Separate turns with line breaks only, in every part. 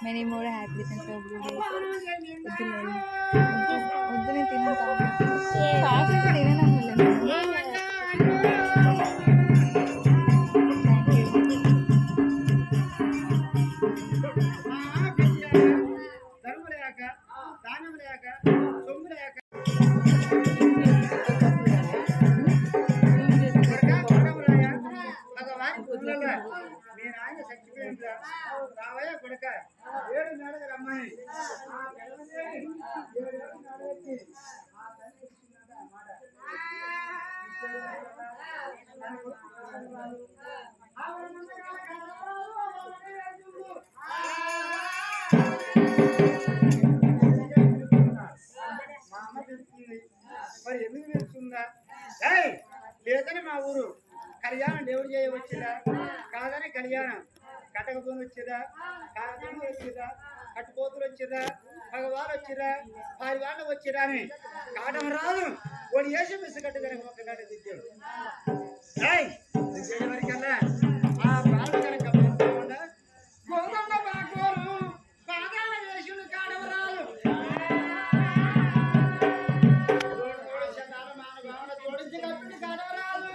Many more happy and lovely days. వద్దునే తినండి
రావయ్య కొడుక 7 నెలల రమ్మని మరి ఎందుకు తెలుస్తుందా లేదని మా ఊరు కళ్యాణం దేవుడు చేయవచ్చుదా కాదని కళ్యాణం కట్టకపోని వచ్చేదా కాకపోని వచ్చేదా కట్టుపోతులు వచ్చేదా మగవాళ్ళు వచ్చేదా 10 వాళ్ళు వచ్చేదా అని కాటం రాదు వాడు వేసి మిస్ కట్టుకొని ఒక గంట దిద్దాడు వరకల్లా ఆ బాధ కనుక పంపకుండా గోదమ్మ బాగోరు పాదాల వేసుడు కాటం రాదు తోడించి కట్టుడు కాటం రాదు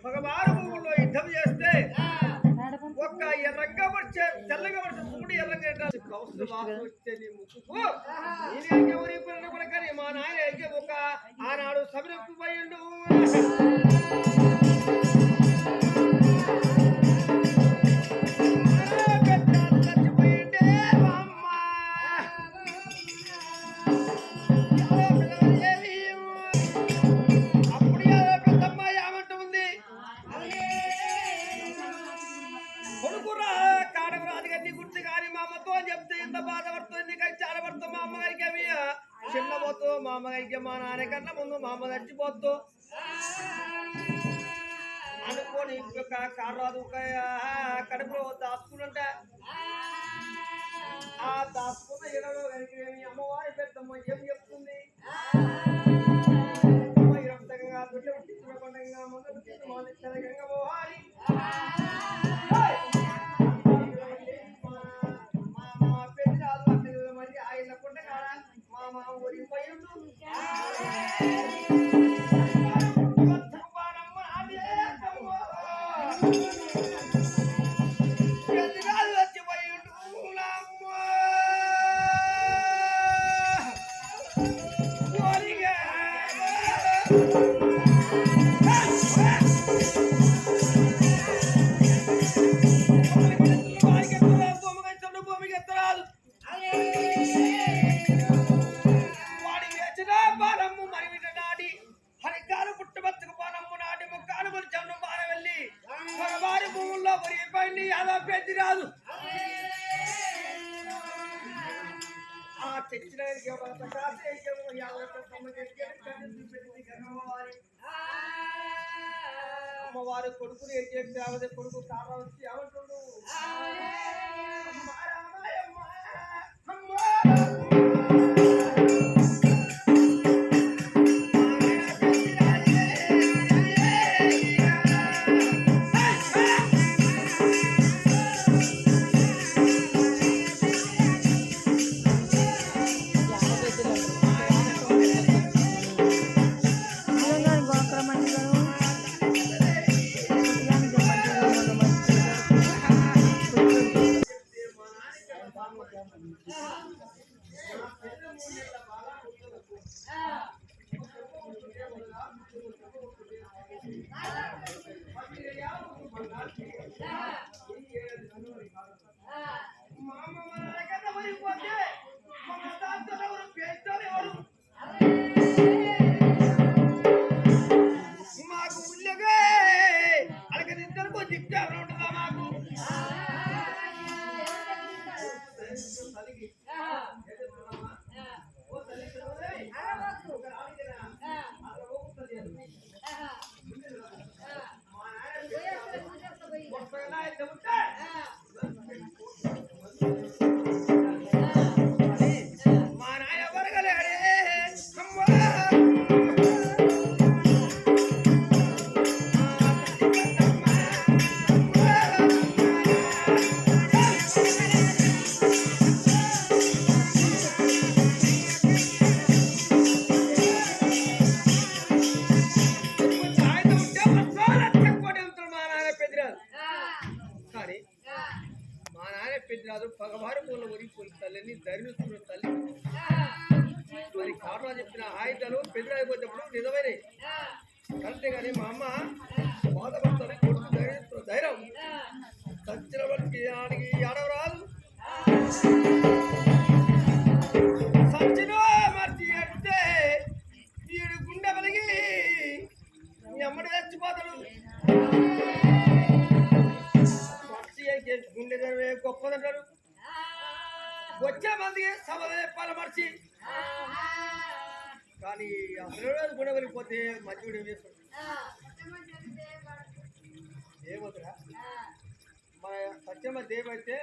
మగవారు భూముల్లో యుద్ధం చేస్తే ఒక్క ఎర్రంగా వచ్చే తెల్లగా వచ్చే చూడు ఎర్రంగా వస్తే నీ ముక్కుకు ఎవరి పడకని మా నాయన ఒక ఆనాడు సభకు పోయిండు మా అమ్మగారికి మా నాన్న కన్నా ముందు మా అమ్మ చచ్చిపోతూ అనుకోని కారాదు కడుపులో దాచుకుంట ఆ దాచుకున్న ఇరవై మీ అమ్మవారి పెద్దమ్మ ఏం చెప్తుంది పోవాలి మరి ఆయన కొండ మామ ఊరి పోయి రాదు తెచ్చిన అమ్మవారు కొడుకుని ఏం చేస్తే కొడుకు కారణం వచ్చి ఏమంటుండు పగవారు పూల ఒరిపోయి తల్లిని ధరిస్తున్న తల్లి మరి కారణం చెప్పిన ఆయుధాలు పెద్దరైపోయేటప్పుడు నిజమైనవి అంతేగాని మా అమ్మ బాధపడుతుంది కొడుకు ధైర్యస్తున్న ధైర్యం సచ్చిన వాడికి ఆడికి ఆడవరాదు సచ్చిన మర్చి అంటే వీడు గుండె పలిగి మీ అమ్మడి చచ్చిపోతాడు గుండె గొప్పదంటారు వచ్చే మందికి సభలు చెప్పాలి మర్చి కానీ అసలు గుండె వెళ్ళిపోతే మంచి కూడా వేస్తుంది ఏమవుతురా మన సత్యమ దేవ అయితే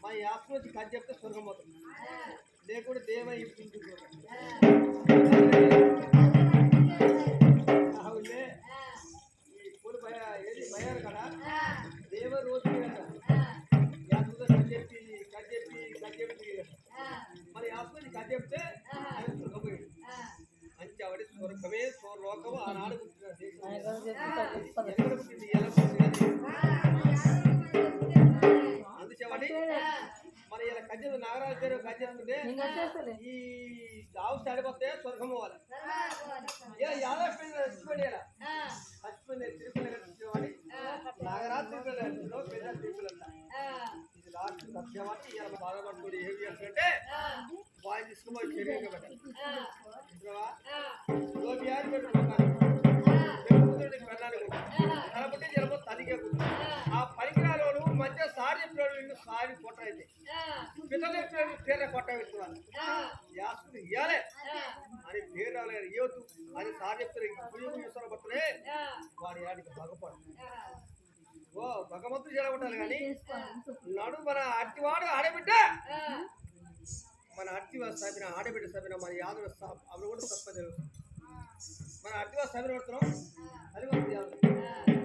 మన యాత్ర వచ్చి కథ చెప్తే స్వర్గం అవుతుంది లేకుండా దేవ ఇప్పించుకుంటుంది ఈ పూలు ఏది భయాలు కదా దేవ రోజు మరి ఆత్మని కథ చెప్తే స్వర్గపోయాడు మంచి ఆవిడ స్వర్గమే స్వర్లోకము ఆనాడు అందుచేవాడి మరి ఇలా కజ్జలు నాగరాజు పేరు కజ్జలుంటే ఈ ఆవు తడిపోతే స్వర్గం పోవాలి ఇలా యాదవ చచ్చిపోయి తిరుపతి నాగరాజు తిరుపతి పెద్ద తిరుపతి ఇది లాస్ట్ సత్యవాటి ఇలా బాధపడుతుంది ఏం చేస్తుంటే వాళ్ళు తీసుకుపోయి శరీరంగా పెట్టాలి కాబట్టి జరపో తనిఖీ ఆ పరికరాలు మధ్య సారి చెప్పినాడు సారి కొట్ట అయితే పిల్లలు చెప్పినాడు పేర్ల కొట్ట పెట్టుకోవాలి యాసుకుని ఇవ్వాలి అని పేరు రాలేదు ఇవ్వద్దు అని సారి చెప్తారు పుయ్యూరు పడుతున్నాయి వాడి ఆడికి భగపడు ఓ భగవంతుడు జరగొట్టాలి కానీ నడు మన అట్టివాడు ఆడబిడ్డ మన అట్టివాడు సాపిన ఆడబిడ్డ సాపిన మన యాదవ అవి కూడా తప్పదు మన అట్టివాడు సాపిన పడుతున్నాం అది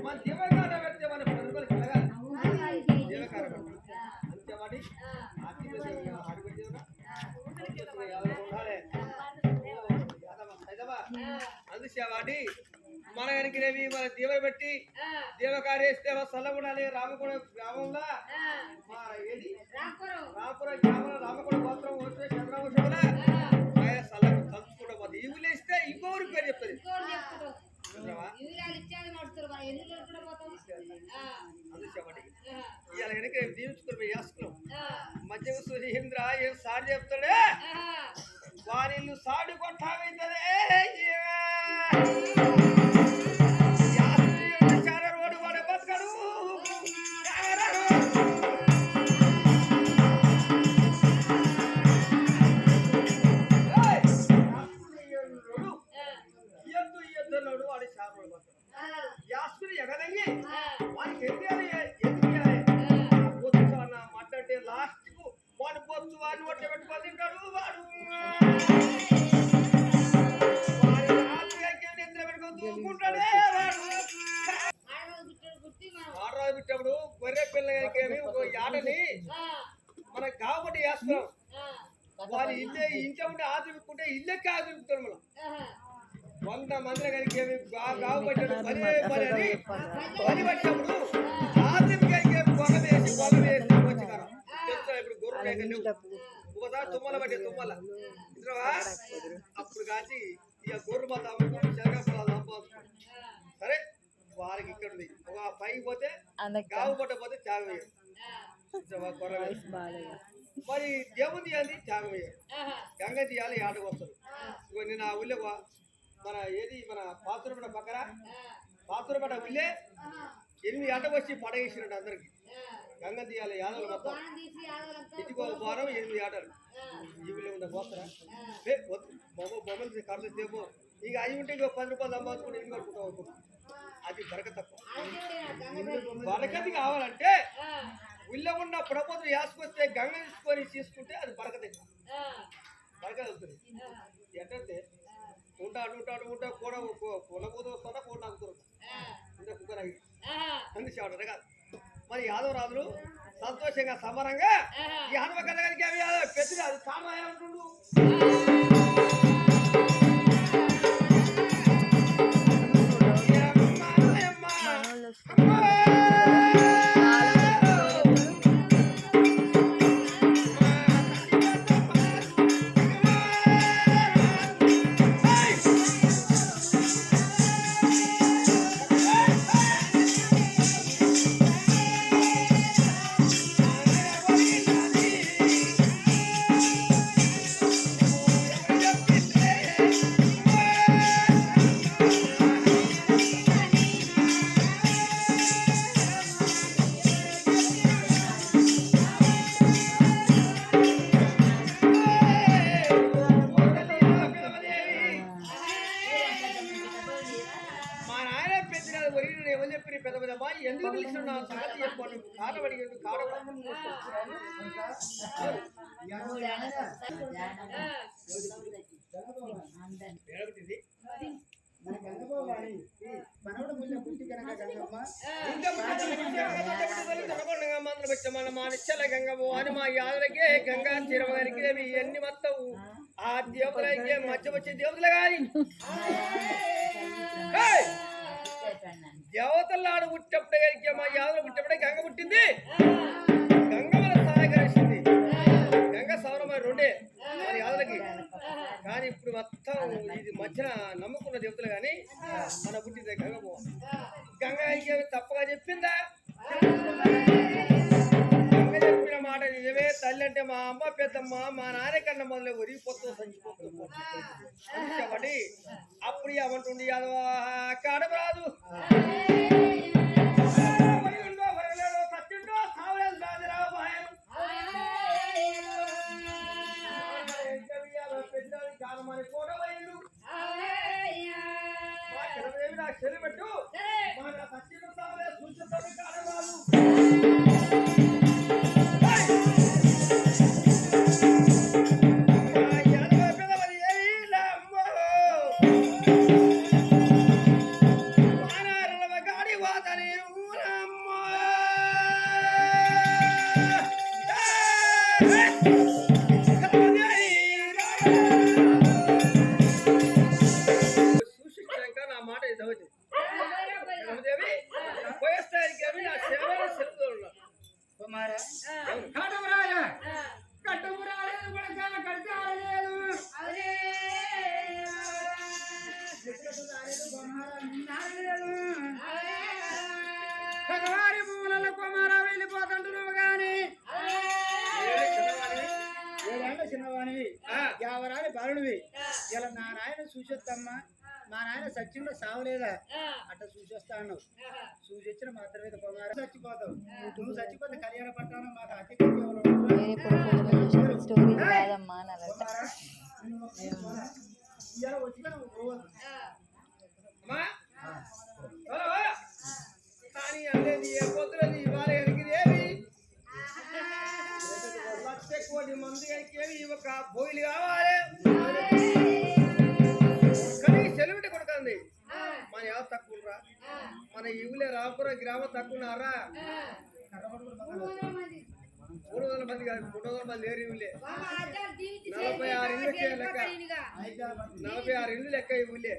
మన దేవకార పెడితే మన ప్రజలు కలగాలి దేవకార అంతేవాడి ఆడబిడ్డ అందుచేవాడి మన వెనకనేవి మన దీవెన పెట్టి దేవకార్యేస్తే సల్లగుడాలి రామకోణ గ్రామంలో ఏది రామపురం గ్రామంలో రామకోణ గోత్రం వస్తే చంద్రవంశముల ఆయన సల్లకు తలుచుకోవడం అది ఇవులు ఇస్తే ఇంకొకరి పేరు చెప్తుంది అందుచేవాడి ఇవాళ వెనక దీవించుకుని వేసుకున్నాం మధ్య సురేంద్ర ఏం సాడు చెప్తాడే వారిల్లు సాడు కొట్టామైతుంది పెట్టినప్పుడు గొర్రె పిల్లలకేమి ఒక యాడని మన గావబట్టి వేస్తున్నాం వాళ్ళు ఇల్లే ఇంట్లో ఉంటే ఆదిపుకుంటే ఇల్లెక్కి ఆదిపుతారు మనం 100 మందిలో కలిగి గావు పట్టాడు పదే పని అని పని పట్టినప్పుడు ఆదిపుకి పొగ వేసి వచ్చి కారం తెలుసా ఇప్పుడు గొర్రె ఒకసారి తుమ్మల పట్టే తుమ్మల ఇంద్రవా అప్పుడు కాచి ఇక గొర్రె పోతా శనగపడాలి సరే వారికి ఇక్కడ ఉంది ఒక పైకి పోతే గావు పట్టకపోతే త్యాగం మరి దేవుని తీయాలి త్యాగం గంగ తీయాలి ఆటకు వస్తారు ఇగో నేను ఆ ఊళ్ళో మన ఏది మన పాత్రపడ పక్కన పాత్రపడ ఊళ్ళే 8 ఆటకు వచ్చి పడగేసినట్టు అందరికి గంగ తీయాలి యాదవులు మొత్తం ఇంటికి ఒక వారం 8 ఆటలు ఈ ఊళ్ళో ఉందా పోస్తారా బొమ్మలు ఖర్చు తేపో ఇక అవి ఉంటే ఇంకో 10 రూపాయలు సంపాదించుకుంటే ఇంటి కట్టుకుంటాం అది బరక తక్కువ బరకతి కావాలంటే ఊళ్ళో ఉన్న ప్రభుత్వం వేసుకొస్తే గంగ తీసుకుంటే అది బరకత బరక అవుతుంది ఎట్టంటే ఉంటా కూడా కొనబోతు వస్తుందా కూడా నగ్గుతారు ఇంత కుక్కర్ అయ్యి అందుచేవాడు కాదు మరి యాదవ రాజులు సంతోషంగా సమరంగా ఈ హనుమ కథ కలిగి పెద్దగా అది కారణం ఏమంటుండు ఎందుకు పిలుస్తున్నా సంగతి చెప్పండి కాడబడి మానిచ్చల గంగము అని మా యాదలకే గంగా చిరవగానికి ఎన్ని మొత్తం ఆ దేవులకే మధ్య వచ్చే దేవుల గాని దేవతల్లాడు పుట్టినప్పుడే మా యాదవ పుట్టినప్పుడే గంగ పుట్టింది. గంగ మన సహాయకరిస్తుంది. గంగ సౌరమ రెండే మన యాదలకి. కానీ ఇప్పుడు మొత్తం ఇది మధ్యన నమ్ముకున్న దేవతలు కానీ మన పుట్టింది గంగ పో. గంగ తప్పగా చెప్పిందా? గంగ చెప్పిన మాట నిజమే. తల్లి అంటే మా అమ్మ పెద్దమ్మ మా నాన్న కన్నా మొదలే ఒరిగిపోతూ సంచిపోతుంది కాబట్టి అప్పుడు ఏమంటుండి యాదవ కాడము రాదు పెట్టు
భగవారి భూములలో కుమార వెళ్ళిపోతుంటున్నావు గాని ఏదంటే చిన్నవాణివి యావరాని బాలుడివి. ఇలా నా నాయన చూసొద్దమ్మా, మా నాయన సత్యంలో సావలేదా అట్లా చూసొస్తా అన్నావు. చూసొచ్చిన మాత్రమే కుమార చచ్చిపోతావు. నువ్వు చచ్చిపోతే కళ్యాణ పట్టాను మాకు అతి
స్టోరీ కాదమ్మా అన్నదట.
ఇలా వచ్చిన నువ్వు పోవద్దు.
కానీ అనేది ఏ పొద్దులది ఇవాళ ఎరిగిదేవి లక్ష కోటి మంది ఎరికేవి ఒక బోయిలు కావాలి. కానీ సెలవుటి కొడుకుంది మన ఎవరు తక్కువ మన ఇవులే రాపుర గ్రామం తక్కువన్నారా? 300 మంది కాదు, 300 మంది లేరు ఇవులే. 46 ఇళ్ళు లెక్క, 46 ఇళ్ళు లెక్క ఇవులే.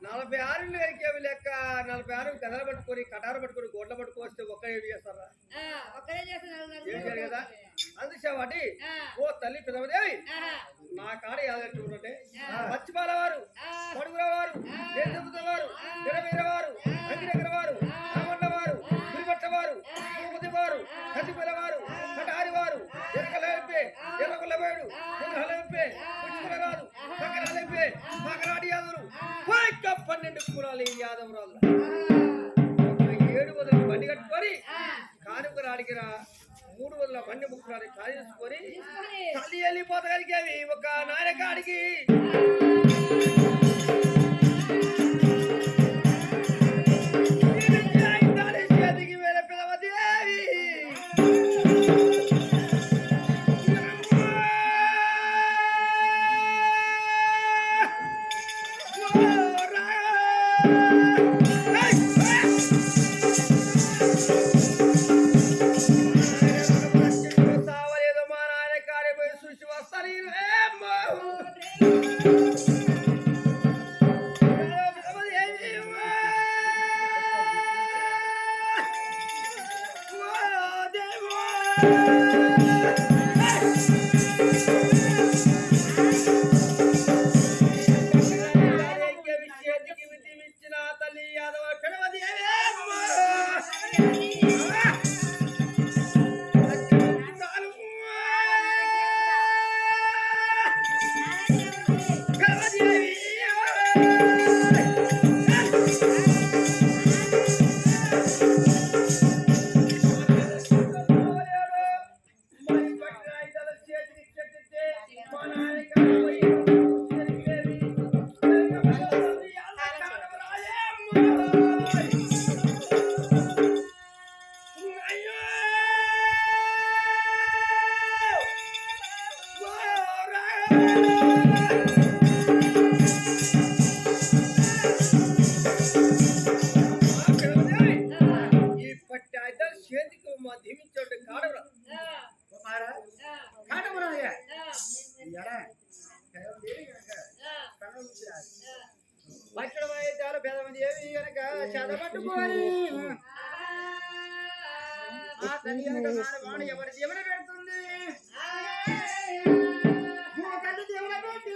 46 ఇళ్ళు ఎరికేవి లెక్క. 46 గదలు పట్టుకొని కటారు పట్టుకొని గోడ్ల పట్టుకొస్తే ఒక్కరే చేస్తారా? చేశారు కదా. అందుచేవాటి ఓ తల్లి పిల్లవదేవి నా కాడ యాదట్టు ఉంటే పచ్చిపాల వారు, పడుగుల వారు, దేశవారు, ఎడమీరవారు, అంగిరగర వారు, రామన్న వారు, గురిపట్ల వారు, భూపతి వారు, కతిపిల వారు, కటారి వారు, ఎరకలేపే, ఎర్రగుల్లబేడు, పుల్లహలేపే, పుచ్చుకులరాదు, పక్కరాలేపే, పక్కరాడి యాదవులు 12 కులాలు ఈ యాదవరాలు 700 బండి కట్టుకొని కానుక రాడికిరా 300 బండి ముక్కురాని కాజేసుకొని తల్లి వెళ్ళిపోతగలిగేవి ఒక నాయకాడికి. చేతికి వేరే పిలవదేవి
పెట్టుకొని ఆ తల్లి కనుక మానవాడు ఎవరి దేవుని పెడుతుంది తల్లి దేవుని పెట్టి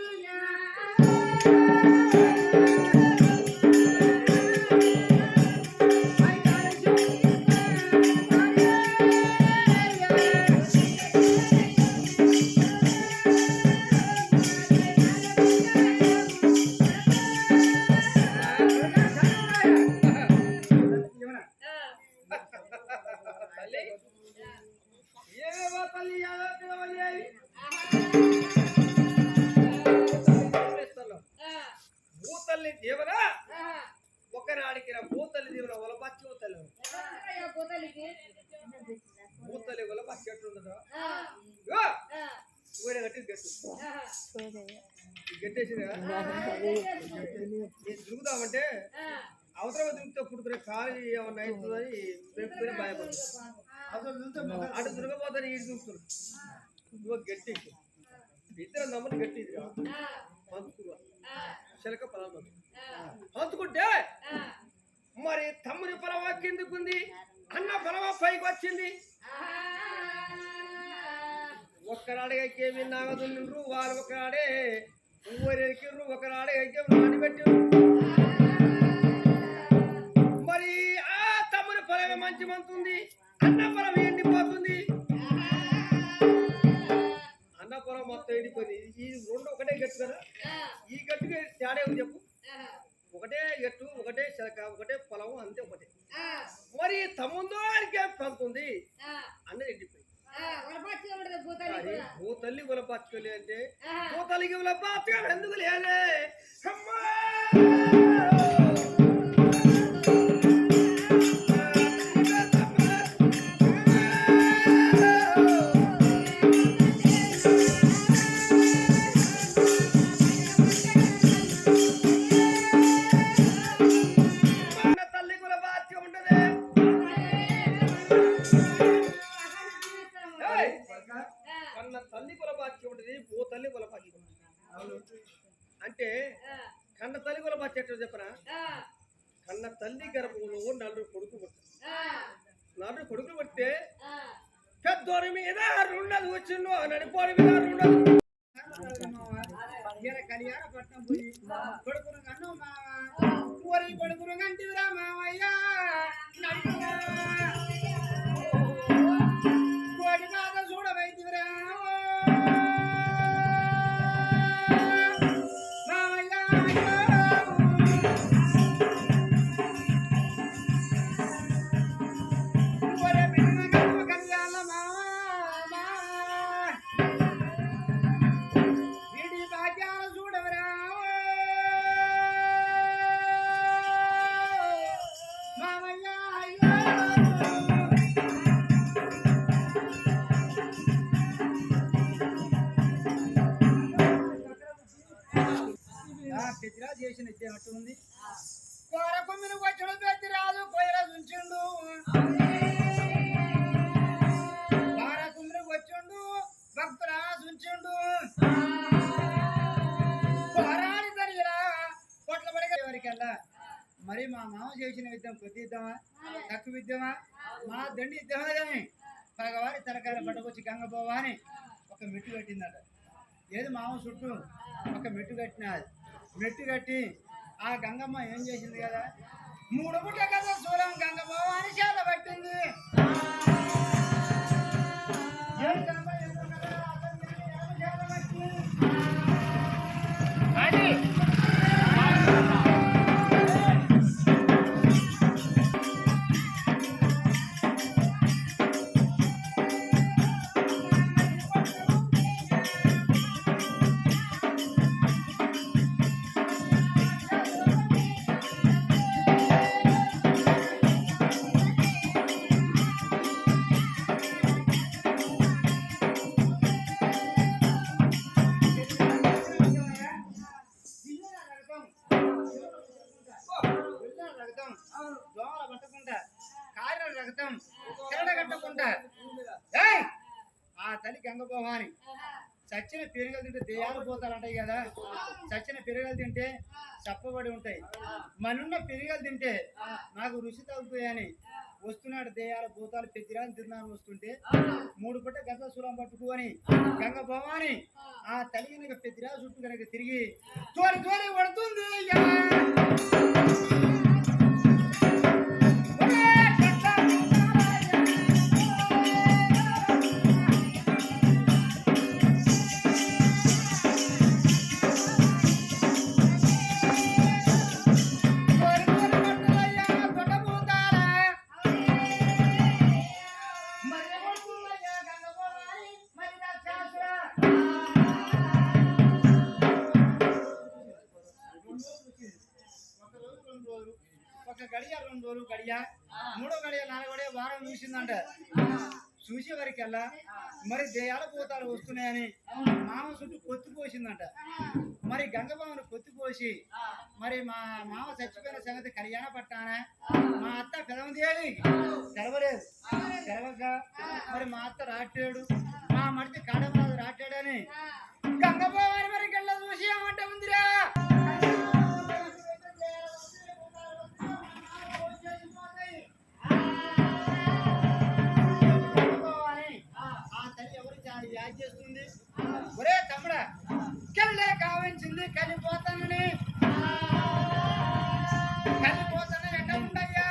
తల్లి ఏవేవో తల్లి యాదో పిలవలేవి భూతల్లి దేవన ఒకనాడికి భూతల్లి దేవన ఒలపచ్చి భూతల్లి ఒలపచ్చి ఎట్లుందో ఊరే గట్టి గట్టేసినా దిగుదామంటే అవసరం దిగుతే పుడుతున్న కాలు ఏమన్నా అవుతుందని రేపు భయపడుతుంది అటు దిగపోతాను ఈడు చూస్తున్నాడు ఇదిగో గట్టి ఇద్దరు నమ్మని గట్టి పంచుకున్నా చిలక పొలం పంచుకుంటే మరి తమ్ముని పొలవ కిందకుంది అన్న పొలవ పైకి వచ్చింది ఒక్కనాడికి నాగదుండ్రు వారు ఒకనాడే ఊరెక్కిర్రు ఒకనాడే నాటిపెట్టిర్రు మరి ఆ తమ్ముని పొలమే మంచి మంతుంది అన్న పొలం ఎండిపోతుంది అన్న పొలం మొత్తం ఎండిపోయింది ఈ రెండు ఒకటే గట్టు కదా ఈ గట్టుకి తేడా చెప్పు ఒకటే గట్టు ఒకటే చిలక ఒకటే పొలం అంతే ఒకటే మరి తమ్ముందో అడిగే పంతుంది అన్నది ఎండిపోయింది భూతల్లి గులపాచుకోలే అంటే భూతల్లికి గులపాచుగా ఎందుకు లేదే తల్లి గులపాచుగా ఉంటదే కన్న తల్లి కులపాచి ఉంటుంది ఓ తల్లి కులపాచి అంటే కన్న తల్లి కులపాచి ఎట్లా చెప్పరా కన్న తల్లి గర్భంలో నలుగురు కొడుకు నలుగురు కొడుకులు పడితే పెద్దోరి మీద రెండదు వచ్చిండు నడిపోని మీద రెండదు
కళ్యాణ పట్నం పోయి కొడుకును కన్ను ఊరి కొడుకును కంటివిరా మామయ్య కోడి బాధ చూడవైతివిరా పెద్దరాజు చేసిన ఇచ్చేమట్టు ఉంది కోర కొమ్మిని వచ్చుడు పెద్దరాజు కోయల ఉంచిండు కోర కొమ్మిని వచ్చిండు భక్తురాజు ఉంచిండు కోరాడి తరిగిరా కొట్ల పడిగా ఎవరికల్లా మరి మా మామ చేసిన విద్యం కొద్ది ఇద్దామా తక్కువ ఇద్దామా మా దండి ఇద్దామా కానీ పగవారి తరకాయలు పట్టుకొచ్చి గంగ పోవా అని ఒక మెట్టు కట్టిందట ఏది మామ చుట్టూ ఒక మెట్టు కట్టినది మెట్టు కట్టి ఆ గంగమ్మ ఏం చేసింది కదా 3 పుట్ల కదా సూరం గంగమ్మ అని చేత పట్టింది ఆ తల్లి గంగ భవాని చచ్చిన పెరుగలు తింటే దెయ్యాలు పోతారంటాయి కదా. చచ్చిన పెరుగలు తింటే చప్పబడి ఉంటాయి. మనున్న పెరుగలు తింటే నాకు రుచి తగ్గుతాయని వస్తున్నాడు దెయ్యాల భూతాలు పెద్దిరాని తిన్నాను వస్తుంటే 3 పూట గంట సురం పట్టుకొని గంగ భవాని ఆ తల్లి కనుక పెద్దిరాజు చుట్టూ కనుక తిరిగి తోరి తోరి పడుతుంది. ఒక గడియ 2 రోజులు గడియ 3వ గడియ 4వ గడియ వారం చూసిందంట. చూసే వరకల్లా మరి దెయ్యాల భూతాలు వస్తున్నాయని మామ చుట్టూ పొత్తు పోసిందంట. మరి గంగబామను పొత్తు పోసి మరి మా మామ చచ్చిపోయిన సంగతి కళ్యాణ పట్టానా మా అత్త పెదమదేవి తెరవలేదు. తెరవక మరి మా అత్త రాట్టాడు మా మడితే కాడమరాజు రాట్టాడని గంగబామని మరి గళ్ళ చూసి ఏమంటే ఉందిరా చేస్తుంది. ఒరే తమ్ముడా కెళ్ళే కావించింది కలిపోతానని ఎట్ట ఉండయ్యా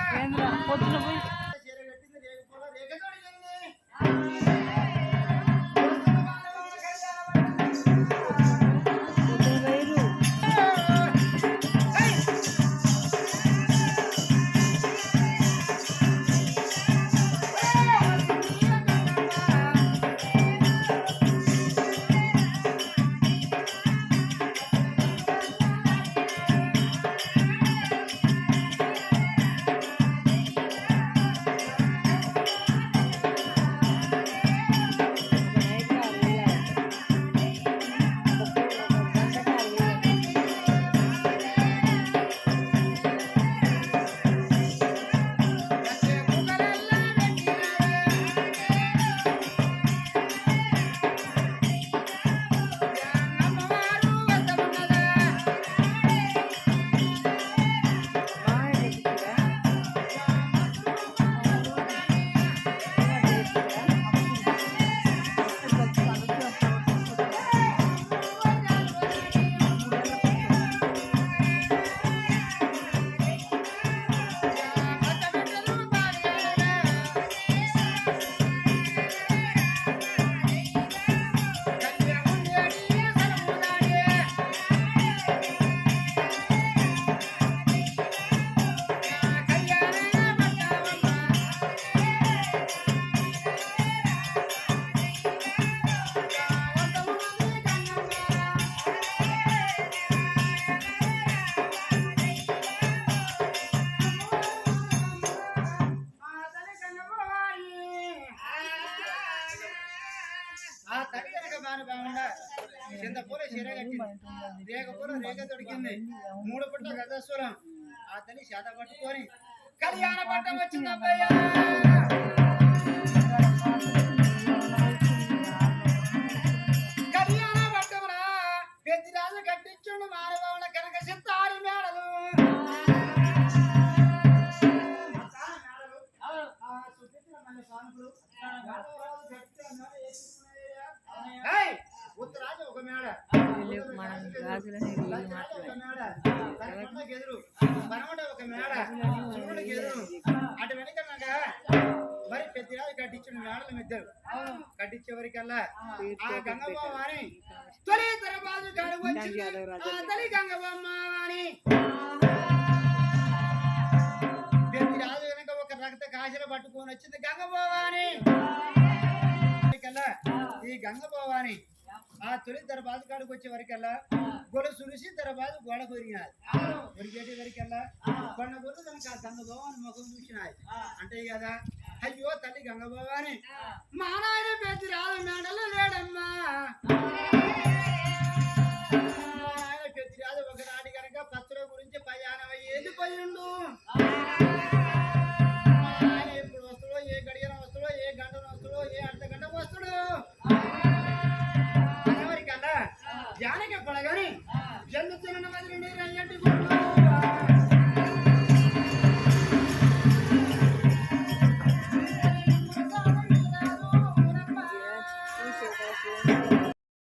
చింతపూర చీర కట్టింది రేగపూర రేగ తొడిగింది 3 పుట్ల గజస్వరం ఆ తల్లి చేత పట్టుకొని కళ్యాణ పట్టం వచ్చిందబ్బయ్యా కళ్యాణ పట్టమురా పెద్దిరాజు కట్టించుండు మానవన కనక సిత్తారి మేడలు ఉత్తరాజు ఒక మేడ ఎదురు పనమట ఒక మేడ చూడకి ఎదురు అటు వెనకన్నాగా మరి పెద్దరాజు కట్టించిన మేడలు ఇద్దరు కట్టించేవరికల్లా ఆ గంగబామ అని తొలి తరబాజు కాడు వచ్చింది ఆ తల్లి గంగబామ అని పెద్దరాజు వెనక ఒక రక్త కాశలు పట్టుకొని వచ్చింది గంగబామ అని ఈ గంగబావాని ఆ తొలి దరబాజు కాడికి వచ్చే వరకల్లా గొడ సురిసి దరబాజు గోడ కొరిగినాది కొరిగేటి వరకల్లా కొండ గొర్రెలు కనుక ఆ గంగబావాని ముఖం చూసినాయి అంటే కదా అయ్యో తల్లి గంగబావాని మా నాయన పెద్ద రాజు మేడలో లేడమ్మా ఆయన పెద్ద రాజు ఒకనాటి కనుక పత్ర గురించి 15 ఏళ్ళు పోయిండు